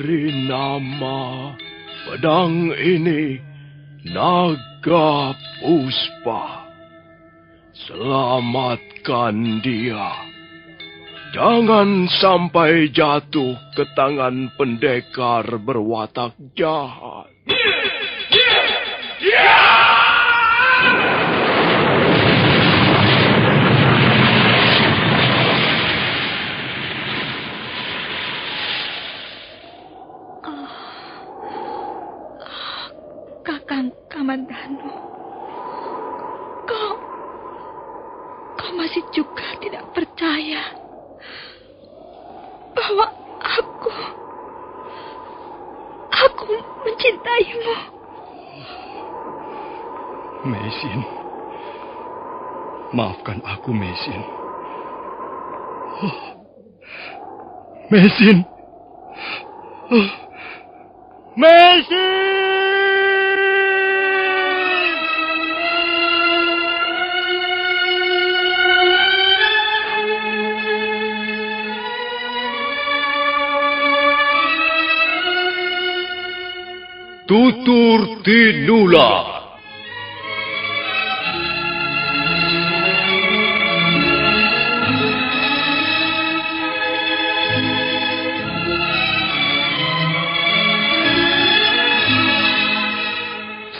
Beri nama pedang ini Naga Puspa. Selamatkan dia. Jangan sampai jatuh ke tangan pendekar berwatak jahat. Kakang Kamandanu, kau masih juga tidak percaya bahwa aku mencintaimu. Meisin, maafkan aku, Meisin. Meisin. Meisin! Tutur Tinula.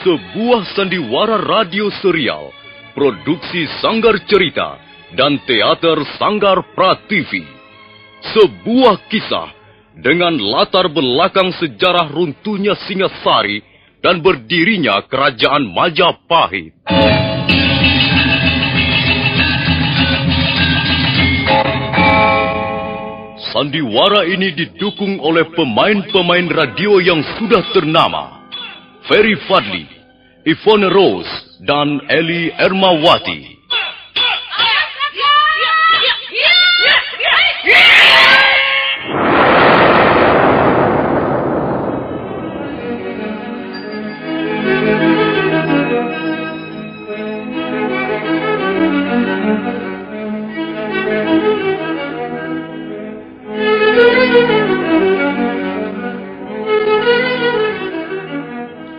Sebuah sandiwara radio serial, produksi Sanggar Cerita dan Teater Sanggar Prativi. Sebuah kisah dengan latar belakang sejarah runtuhnya Singasari dan berdirinya Kerajaan Majapahit. Sandiwara ini didukung oleh pemain-pemain radio yang sudah ternama. Ferry Fadli, Yvonne Rose, dan Eli Ermawati.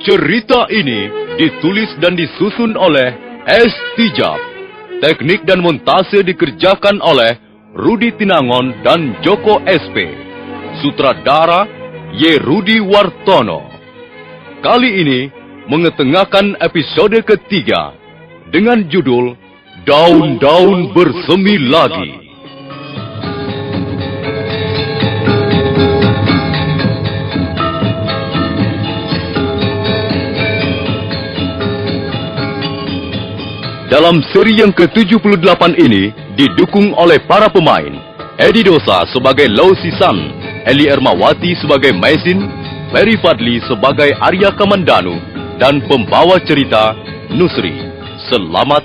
Cerita ini ditulis dan disusun oleh S. Tijab. Teknik dan montase dikerjakan oleh Rudi Tinangon dan Joko SP. Sutradara Y. Rudi Wartono. Kali ini mengetengahkan episode ketiga dengan judul Daun-Daun Bersemi Lagi. Dalam seri yang ke-78 ini didukung oleh para pemain Edi Dosa sebagai Lau Sisan, Eli Ermawati sebagai Meisin, Ferry Fadli sebagai Arya Kamandanu, dan pembawa cerita Nusri. Selamat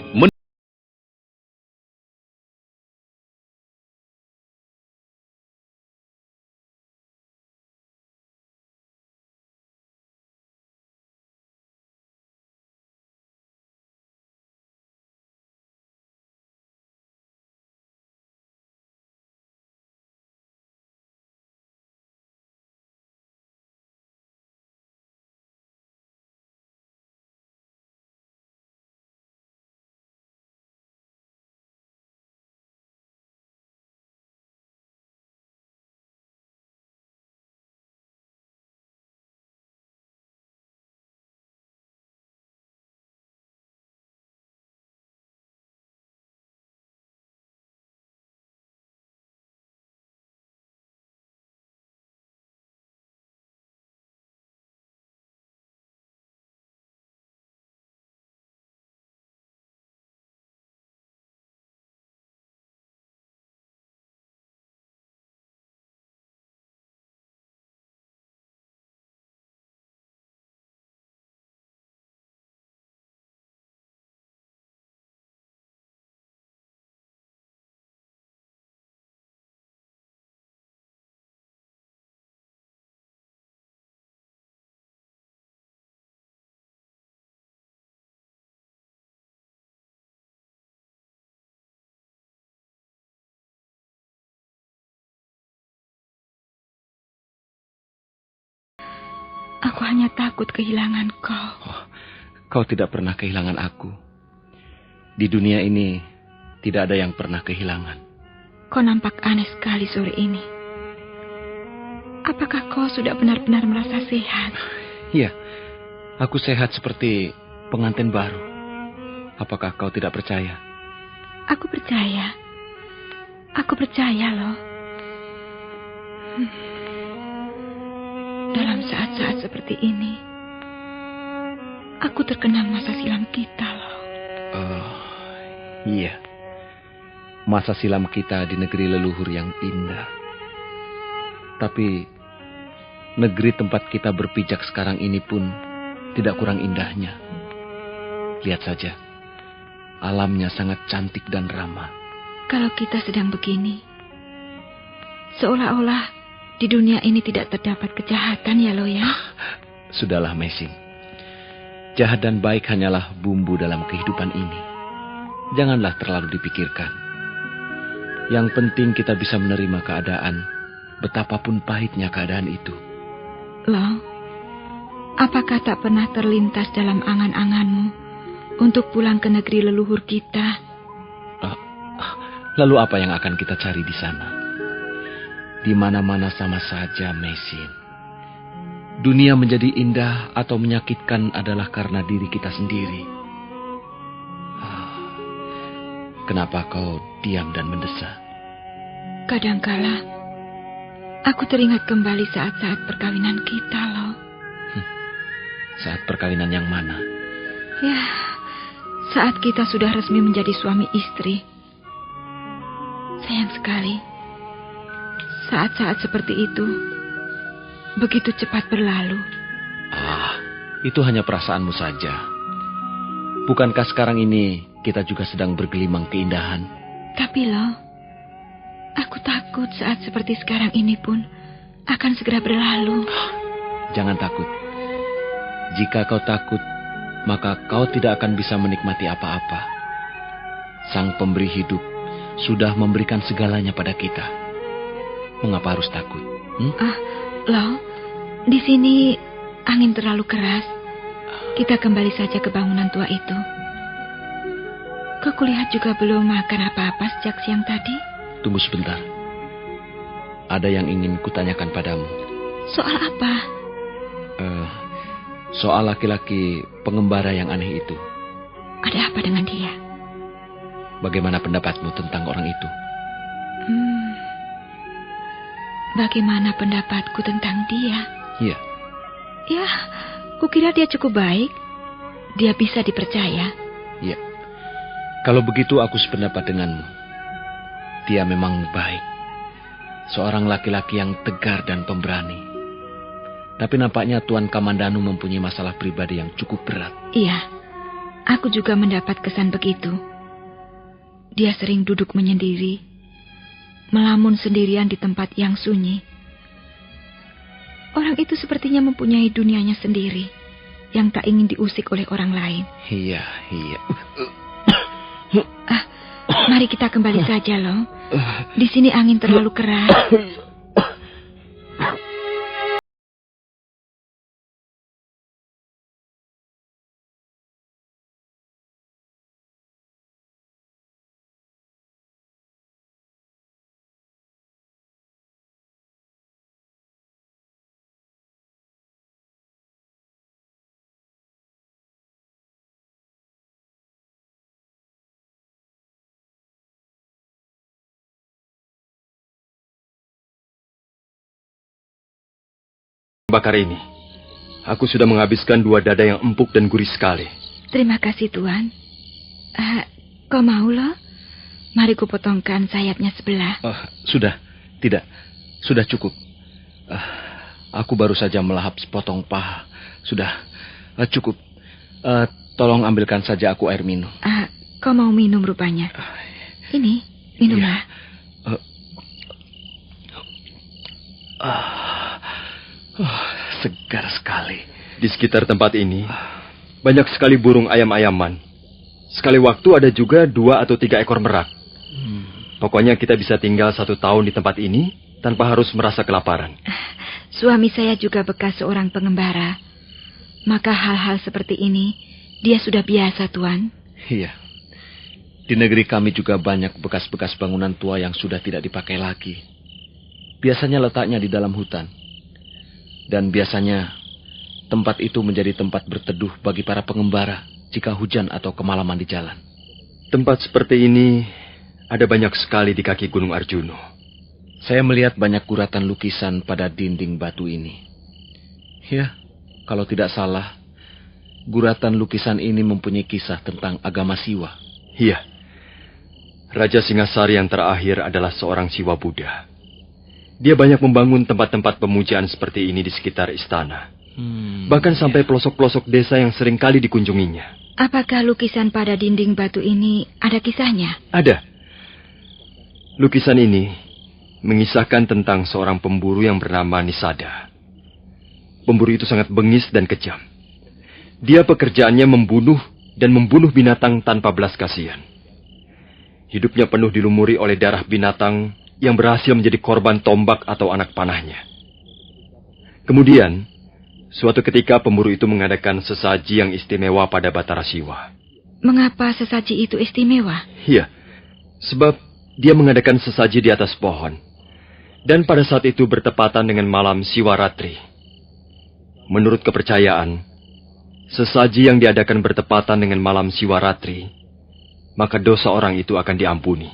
Aku hanya takut kehilangan kau. Kau tidak pernah kehilangan aku. Di dunia ini tidak ada yang pernah kehilangan. Kau nampak aneh sekali sore ini. Apakah kau sudah benar-benar merasa sehat? Iya, aku sehat seperti pengantin baru. Apakah kau tidak percaya? Aku percaya. Aku percaya loh. Dalam saat-saat seperti ini, aku terkenang masa silam kita loh. Iya. Masa silam kita di negeri leluhur yang indah. Tapi negeri tempat kita berpijak sekarang ini pun tidak kurang indahnya. Lihat saja. Alamnya sangat cantik dan ramah. Kalau kita sedang begini, seolah-olah di dunia ini tidak terdapat kejahatan ya lo ya. Sudahlah Messing. Jahat dan baik hanyalah bumbu dalam kehidupan ini. Janganlah terlalu dipikirkan. Yang penting kita bisa menerima keadaan, betapapun pahitnya keadaan itu. Lo, apakah tak pernah terlintas dalam angan-anganmu untuk pulang ke negeri leluhur kita? Lalu apa yang akan kita cari di sana? Di mana-mana sama saja, Messing. Dunia menjadi indah atau menyakitkan adalah karena diri kita sendiri. Kenapa kau diam dan mendesah? Kadangkala aku teringat kembali saat-saat perkawinan kita loh. Saat perkawinan yang mana? Ya, saat kita sudah resmi menjadi suami istri. Sayang sekali, saat-saat seperti itu begitu cepat berlalu. Itu hanya perasaanmu saja. Bukankah sekarang ini kita juga sedang bergelimang keindahan? Tapi loh, aku takut saat seperti sekarang ini pun akan segera berlalu. Jangan takut. Jika kau takut, maka kau tidak akan bisa menikmati apa-apa. Sang pemberi hidup sudah memberikan segalanya pada kita. Mengapa harus takut? Loh, di sini angin terlalu keras. Kita kembali saja ke bangunan tua itu. Kau kulihat juga belum makan apa-apa sejak siang tadi? Tunggu sebentar. Ada yang ingin kutanyakan padamu. Soal apa? Soal laki-laki pengembara yang aneh itu. Ada apa dengan dia? Bagaimana pendapatmu tentang orang itu? Bagaimana pendapatku tentang dia? Iya. Ya, kukira dia cukup baik. Dia bisa dipercaya. Iya. Kalau begitu aku sependapat denganmu. Dia memang baik. Seorang laki-laki yang tegar dan pemberani. Tapi nampaknya Tuan Kamandanu mempunyai masalah pribadi yang cukup berat. Iya, aku juga mendapat kesan begitu. Dia sering duduk menyendiri, melamun sendirian di tempat yang sunyi. Orang itu sepertinya mempunyai dunianya sendiri, yang tak ingin diusik oleh orang lain. Iya. Mari kita kembali saja, loh. Di sini angin terlalu keras. Bakar ini, aku sudah menghabiskan 2 dada yang empuk dan gurih sekali. Terima kasih, Tuan. Kau mau, loh? Mari kupotongkan sayapnya sebelah. Sudah, tidak. Sudah cukup. Aku baru saja melahap sepotong paha. Sudah, cukup. Tolong ambilkan saja aku air minum. Kau mau minum rupanya. Ini, minumlah. Segar sekali. Di sekitar tempat ini, banyak sekali burung ayam-ayaman. Sekali waktu ada juga 2 atau 3 ekor merak. Pokoknya kita bisa tinggal 1 tahun di tempat ini tanpa harus merasa kelaparan. Suami saya juga bekas seorang pengembara. Maka hal-hal seperti ini dia sudah biasa, Tuan. Iya. Di negeri kami juga banyak bekas-bekas bangunan tua yang sudah tidak dipakai lagi. Biasanya letaknya di dalam hutan. Dan biasanya tempat itu menjadi tempat berteduh bagi para pengembara jika hujan atau kemalaman di jalan. Tempat seperti ini ada banyak sekali di kaki Gunung Arjuno. Saya melihat banyak guratan lukisan pada dinding batu ini. Ya, kalau tidak salah, guratan lukisan ini mempunyai kisah tentang agama Siwa. Iya. Raja Singasari yang terakhir adalah seorang Siwa Buddha. Dia banyak membangun tempat-tempat pemujaan seperti ini di sekitar istana. Bahkan sampai pelosok-pelosok desa yang sering kali dikunjunginya. Apakah lukisan pada dinding batu ini ada kisahnya? Ada. Lukisan ini mengisahkan tentang seorang pemburu yang bernama Nisada. Pemburu itu sangat bengis dan kejam. Dia pekerjaannya membunuh dan membunuh binatang tanpa belas kasihan. Hidupnya penuh dilumuri oleh darah binatang yang berhasil menjadi korban tombak atau anak panahnya. Kemudian, suatu ketika pemburu itu mengadakan sesaji yang istimewa pada Batara Siwa. Mengapa sesaji itu istimewa? Iya, sebab dia mengadakan sesaji di atas pohon. Dan pada saat itu bertepatan dengan malam Siwaratri. Menurut kepercayaan, sesaji yang diadakan bertepatan dengan malam Siwaratri, maka dosa orang itu akan diampuni.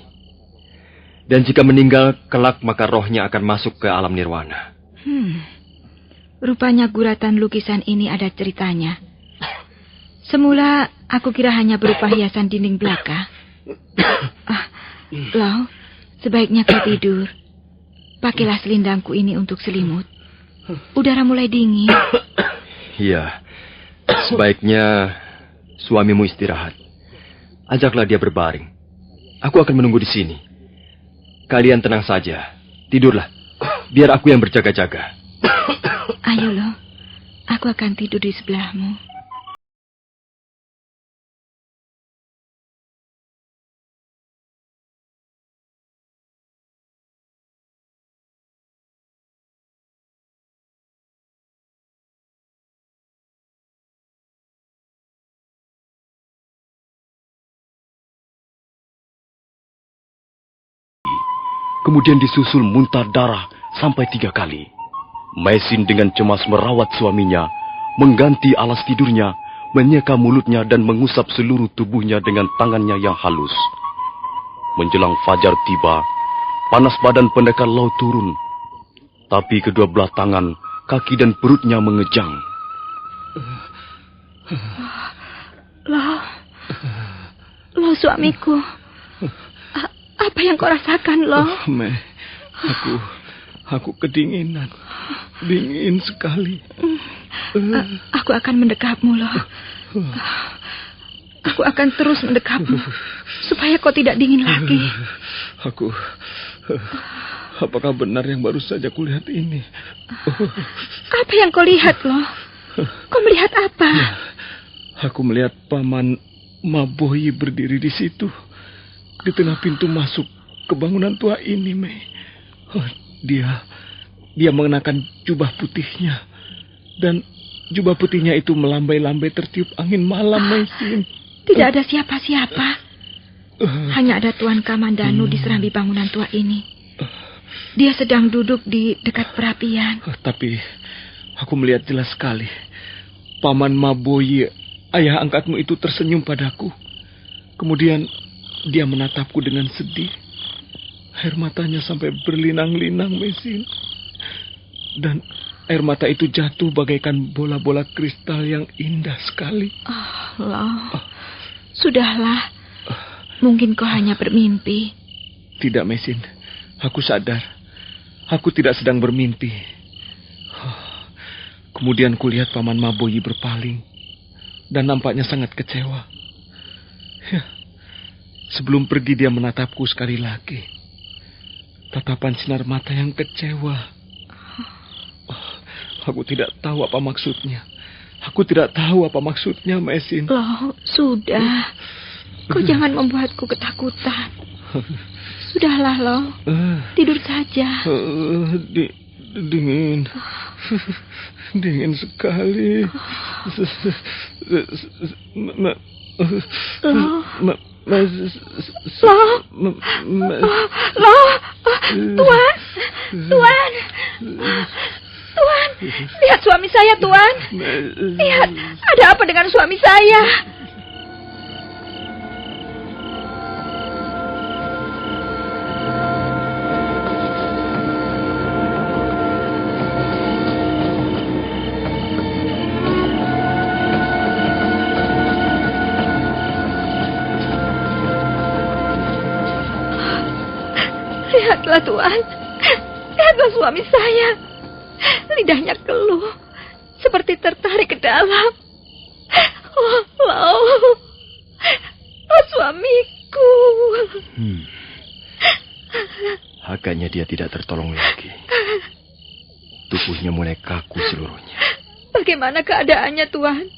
Dan jika meninggal, kelak maka rohnya akan masuk ke alam nirwana. Rupanya guratan lukisan ini ada ceritanya. Semula aku kira hanya berupa hiasan dinding belaka. Lau, sebaiknya kau tidur. Pakailah selindangku ini untuk selimut. Udara mulai dingin. Iya, sebaiknya suamimu istirahat. Ajaklah dia berbaring. Aku akan menunggu di sini. Kalian tenang saja. Tidurlah. Biar aku yang berjaga-jaga. Ayo, Lo. Aku akan tidur di sebelahmu. Kemudian disusul muntah darah sampai 3 kali. Maisin dengan cemas merawat suaminya, mengganti alas tidurnya, menyeka mulutnya dan mengusap seluruh tubuhnya dengan tangannya yang halus. Menjelang fajar tiba, panas badan pendekar Lau turun. Tapi kedua belah tangan, kaki dan perutnya mengejang. Lo suamiku. Apa yang kau rasakan, Lo? Mei, aku kedinginan. Dingin sekali. Aku akan mendekapmu, Lo. Aku akan terus mendekapmu supaya kau tidak dingin lagi. Apakah benar yang baru saja kulihat ini? Apa yang kau lihat, Lo? Kau melihat apa? Aku melihat Paman Maboyi berdiri di situ, di tengah pintu masuk ke bangunan tua ini, Mei. Dia mengenakan jubah putihnya, dan jubah putihnya itu melambai-lambai tertiup angin malam, Maisin. Tidak ada siapa-siapa. Hanya ada Tuan Kamandanu di serambi bangunan tua ini. Dia sedang duduk di dekat perapian. Tapi aku melihat jelas sekali. Paman Maboyi, ayah angkatmu itu tersenyum padaku. Kemudian dia menatapku dengan sedih. Air matanya sampai berlinang-linang, Maisin. Dan air mata itu jatuh bagaikan bola-bola kristal yang indah sekali. Sudahlah. Mungkin kau hanya bermimpi. Tidak, Maisin. Aku sadar. Aku tidak sedang bermimpi. Kemudian kulihat Paman Maboyi berpaling. Dan nampaknya sangat kecewa. Ya. Sebelum pergi dia menatapku sekali lagi. Tatapan sinar mata yang kecewa. Aku tidak tahu apa maksudnya. Aku tidak tahu apa maksudnya, Maisin. Loh, sudah. Kau jangan membuatku ketakutan. Sudahlah, Lo. Tidur saja. Dingin. Dingin sekali. Tuan, lihat suami saya, Tuan. Lihat, ada apa dengan suami saya? Lihatlah, Tuan. Lihatlah suami saya. Lidahnya keluh, seperti tertarik ke dalam. Oh, suamiku. Agaknya dia tidak tertolong lagi. Tubuhnya mulai kaku seluruhnya. Bagaimana keadaannya, Tuan?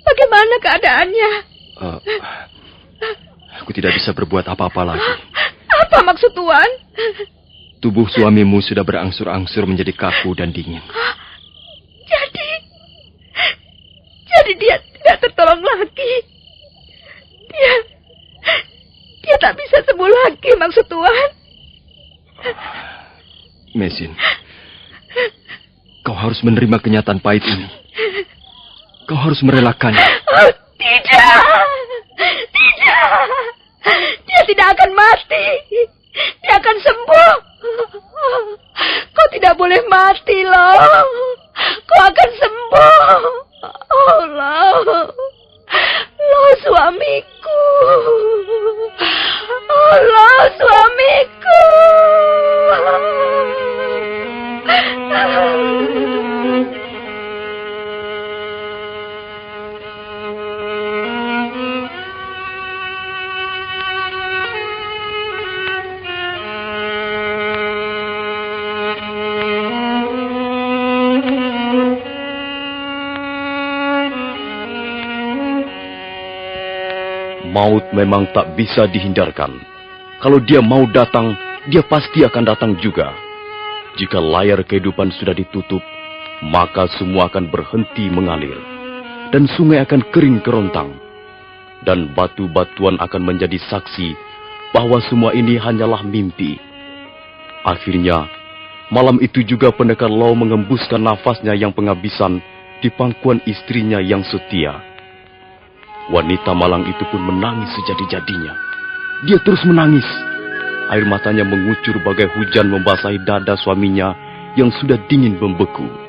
Bagaimana keadaannya? Aku tidak bisa berbuat apa-apa lagi. Apa maksud Tuan? Tubuh suamimu sudah berangsur-angsur menjadi kaku dan dingin. Jadi dia tidak tertolong lagi. Dia tak bisa sembuh lagi, maksud Tuan. Mesin, kau harus menerima kenyataan pahit ini. Kau harus merelakannya. Oh, tidak. Dia tidak akan mati. Dia akan sembuh. Kau tidak boleh mati, loh. Kau akan sembuh. Oh, loh. Loh, suamiku. Oh, loh, suamiku. Maut memang tak bisa dihindarkan. Kalau dia mau datang, dia pasti akan datang juga. Jika layar kehidupan sudah ditutup, maka semua akan berhenti mengalir. Dan sungai akan kering kerontang. Dan batu-batuan akan menjadi saksi bahwa semua ini hanyalah mimpi. Akhirnya, malam itu juga pendekar Lau mengembuskan nafasnya yang penghabisan di pangkuan istrinya yang setia. Wanita malang itu pun menangis sejadi-jadinya. Dia terus menangis. Air matanya mengucur bagai hujan membasahi dada suaminya yang sudah dingin membeku.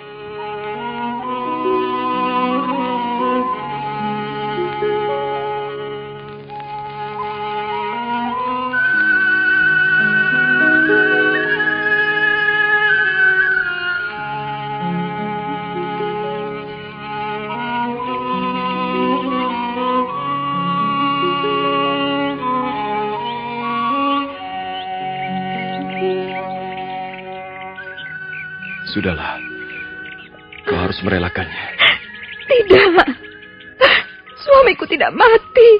Sudahlah, kau harus merelakannya. Tidak, suamiku tidak mati.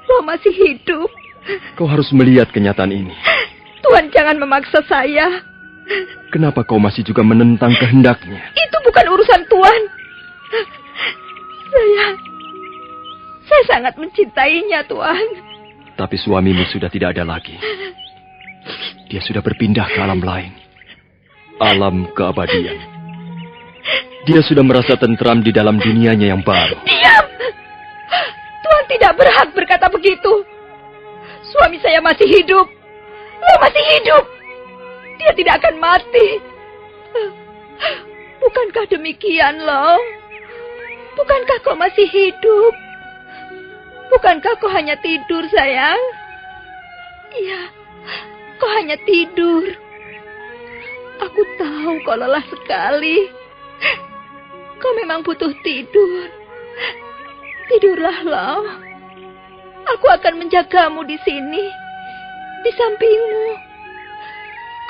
Lo masih hidup. Kau harus melihat kenyataan ini. Tuhan jangan memaksa saya. Kenapa kau masih juga menentang kehendaknya? Itu bukan urusan Tuhan. Saya sangat mencintainya, Tuhan. Tapi suamimu sudah tidak ada lagi. Dia sudah berpindah ke alam lain. Alam keabadian. Dia sudah merasa tentram di dalam dunianya yang baru. Diam! Tuhan tidak berhak berkata begitu. Suami saya masih hidup. Lo masih hidup. Dia tidak akan mati. Bukankah demikian, Lo? Bukankah kau masih hidup? Bukankah kau hanya tidur, sayang? Iya, kau hanya tidur. Aku tahu kau lelah sekali. Kau memang butuh tidur. Tidurlah, Lau. Aku akan menjagamu di sini, di sampingmu.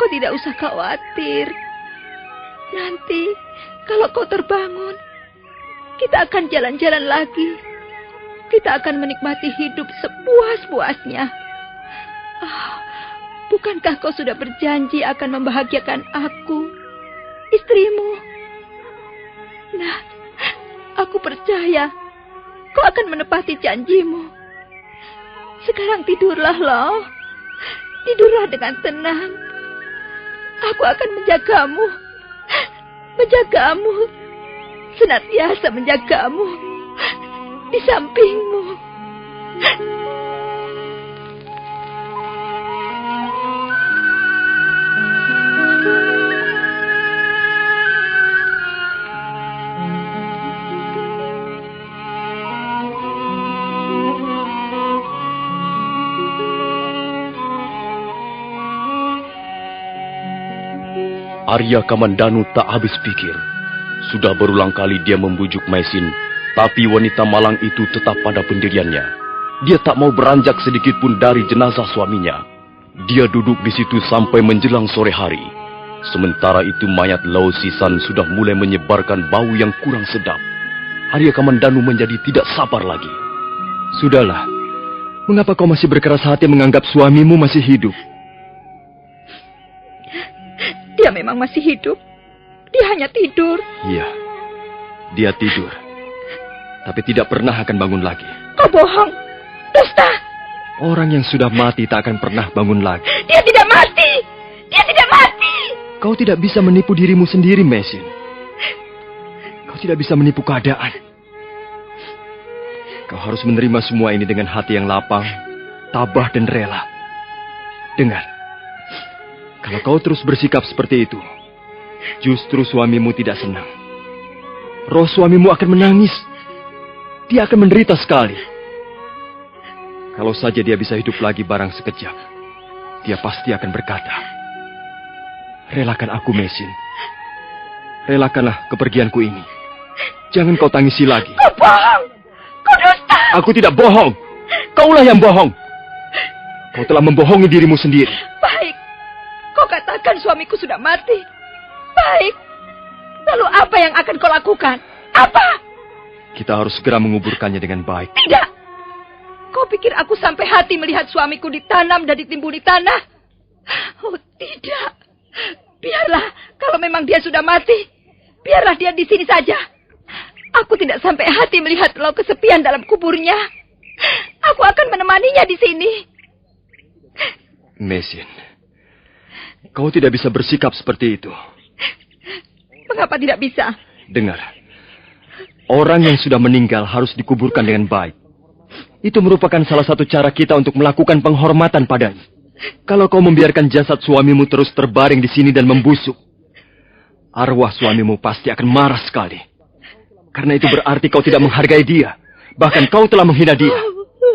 Kau tidak usah khawatir. Nanti, kalau kau terbangun, kita akan jalan-jalan lagi. Kita akan menikmati hidup sepuas-puasnya. Bukankah kau sudah berjanji akan membahagiakan aku, istrimu, Nah, aku percaya kau akan menepati janjimu. Sekarang tidurlah, Lau. Tidurlah dengan tenang. Aku akan menjagamu. Menjagamu. Senantiasa menjagamu. Di sampingmu. Arya Kamandanu tak habis pikir. Sudah berulang kali dia membujuk Maisin, tapi wanita malang itu tetap pada pendiriannya. Dia tak mau beranjak sedikit pun dari jenazah suaminya. Dia duduk di situ sampai menjelang sore hari. Sementara itu mayat Lau Sisan sudah mulai menyebarkan bau yang kurang sedap. Arya Kamandanu menjadi tidak sabar lagi. Sudahlah, mengapa kau masih berkeras hati menganggap suamimu masih hidup? Dia memang masih hidup. Dia hanya tidur. Iya, dia tidur. Tapi tidak pernah akan bangun lagi. Kau bohong. Dusta. Orang yang sudah mati tak akan pernah bangun lagi. Dia tidak mati. Dia tidak mati. Kau tidak bisa menipu dirimu sendiri, Maisin. Kau tidak bisa menipu keadaan. Kau harus menerima semua ini dengan hati yang lapang, tabah dan rela. Dengar. Kalau kau terus bersikap seperti itu, justru suamimu tidak senang. Roh suamimu akan menangis. Dia akan menderita sekali. Kalau saja dia bisa hidup lagi barang sekejap, dia pasti akan berkata, "Relakan aku, Maisin. Relakanlah kepergianku ini. Jangan kau tangisi lagi." Kau bohong. Kau dusta. Aku tidak bohong. Kaulah yang bohong. Kau telah membohongi dirimu sendiri. Baik. Kau katakan suamiku sudah mati. Baik. Lalu apa yang akan kau lakukan? Apa? Kita harus segera menguburkannya dengan baik. Tidak. Kau pikir aku sampai hati melihat suamiku ditanam dan ditimbun di tanah? Oh, tidak. Biarlah, kalau memang dia sudah mati, biarlah dia di sini saja. Aku tidak sampai hati melihat Lau kesepian dalam kuburnya. Aku akan menemaninya di sini. Maisin, kau tidak bisa bersikap seperti itu. Mengapa tidak bisa? Dengar, orang yang sudah meninggal harus dikuburkan dengan baik. Itu merupakan salah satu cara kita untuk melakukan penghormatan padanya. Kalau kau membiarkan jasad suamimu terus terbaring di sini dan membusuk, arwah suamimu pasti akan marah sekali. Karena itu berarti kau tidak menghargai dia. Bahkan kau telah menghina dia.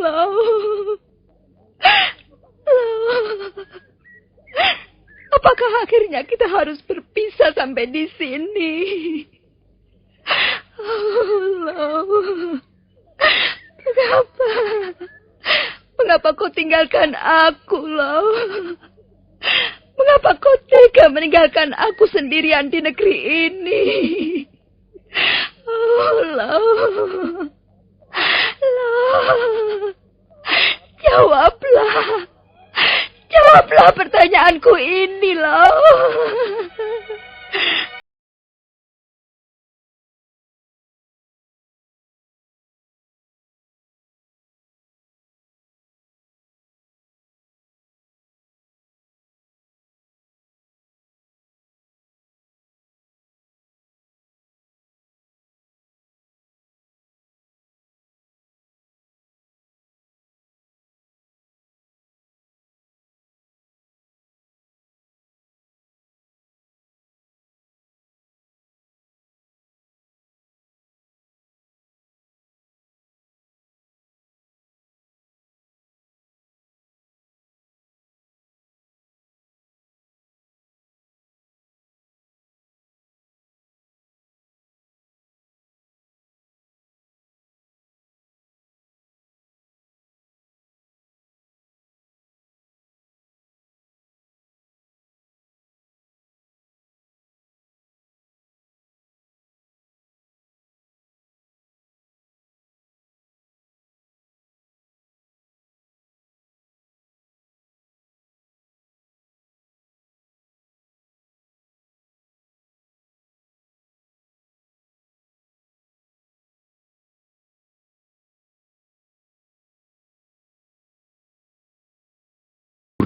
Lau. Apakah akhirnya kita harus berpisah sampai di sini? Lau. Mengapa? Mengapa kau tinggalkan aku, Lau? Mengapa kau tega meninggalkan aku sendirian di negeri ini? Oh, Lau. Lau. Jawablah. Jawablah pertanyaanku ini, Lau.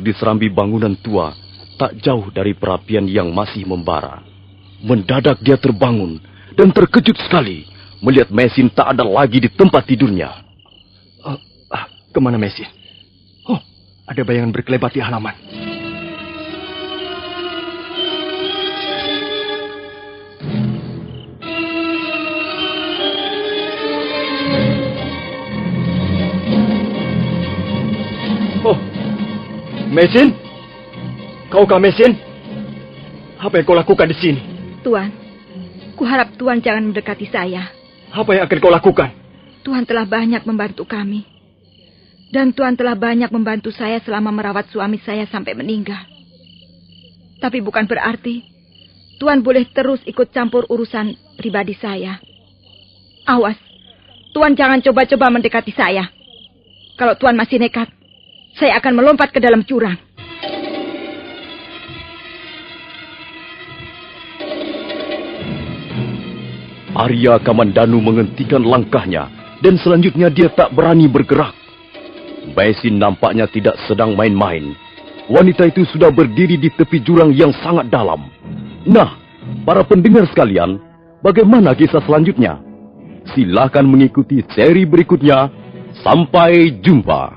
di serambi bangunan tua, tak jauh dari perapian yang masih membara. Mendadak dia terbangun dan terkejut sekali melihat Mesin tak ada lagi di tempat tidurnya. Kemana Mesin? Oh, ada bayangan berkelebat di halaman. Oh, Mesin? Kaukah Mesin? Apa yang kau lakukan di sini? Tuan, kuharap Tuan jangan mendekati saya. Apa yang akan kau lakukan? Tuan telah banyak membantu kami. Dan Tuan telah banyak membantu saya selama merawat suami saya sampai meninggal. Tapi bukan berarti Tuan boleh terus ikut campur urusan pribadi saya. Awas, Tuan jangan coba-coba mendekati saya. Kalau Tuan masih nekat, saya akan melompat ke dalam jurang. Arya Kamandanu menghentikan langkahnya dan selanjutnya dia tak berani bergerak. Mesin nampaknya tidak sedang main-main. Wanita itu sudah berdiri di tepi jurang yang sangat dalam. Nah, para pendengar sekalian, bagaimana kisah selanjutnya? Silakan mengikuti seri berikutnya. Sampai jumpa.